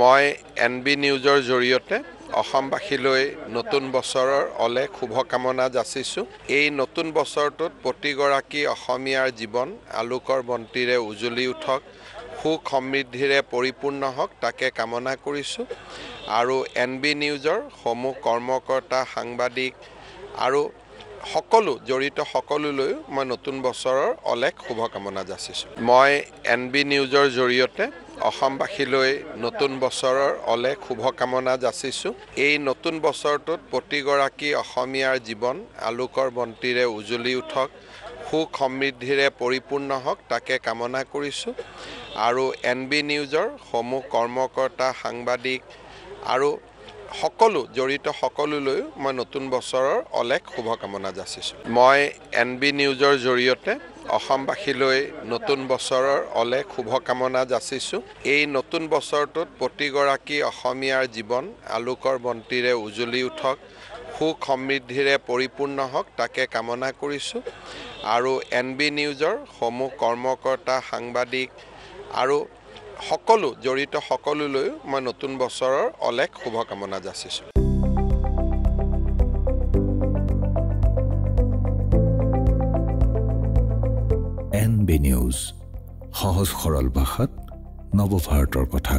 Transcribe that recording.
মই এনবি নিউজৰ জৰিয়তে অসমবাসীলৈ নতুন বছৰৰ অলেখ শুভকামনা যাচিছোঁ। এই নতুন বছৰটোত প্ৰতিগৰাকী অসমীয়াৰ জীৱন আলোকৰ বন্তিৰে উজ্বলি উঠক, সুখ সমৃদ্ধিৰে পৰিপূৰ্ণ হওক তাকে কামনা কৰিছোঁ। আৰু এনবি নিউজৰ সমূহ কৰ্মকৰ্তা, সাংবাদিক আৰু জড়িত সকলোলৈ মই নতুন বছৰৰ অলেখ শুভকামনা যাচিছোঁ। মই এনবি নিউজৰ জৰিয়তে অসমবাসীলৈ নতুন বছৰৰ অলেখ শুভকামনা যাচিছোঁ। এই নতুন বছৰটোত প্ৰতিগৰাকী অসমীয়াৰ জীৱন আলোকৰ বন্তিৰে উজ্বলি উঠক, সুখ সমৃদ্ধিৰে পৰিপূৰ্ণ হওক তাকে কামনা কৰিছোঁ। আৰু এনবি নিউজৰ সমূহ কৰ্মকৰ্তা, সাংবাদিক আৰু জড়িত সকলোলৈ মই নতুন বছৰৰ অলেখ শুভকামনা যাচিছোঁ। মই এনবি নিউজৰ জৰিয়তে অসমবাসীলৈ নতুন বছৰৰ অলেখ শুভকামনা যাচিছোঁ। এই নতুন বছৰটোত প্ৰতিগৰাকী অসমীয়াৰ জীৱন আলোকৰ বন্তিৰে উজ্বলি উঠক, সুখ সমৃদ্ধিৰে পৰিপূৰ্ণ হওক তাকে কামনা কৰিছোঁ। আৰু এনবি নিউজৰ সমূহ কৰ্মকৰ্তা, সাংবাদিক আৰু জড়িত সকলোলৈ মই নতুন বছৰৰ অলেখ শুভকামনা যাচিছোঁ। এনবি নিউজ, সহজ সৰল ভাষাত নৱভাৰতৰ কথা।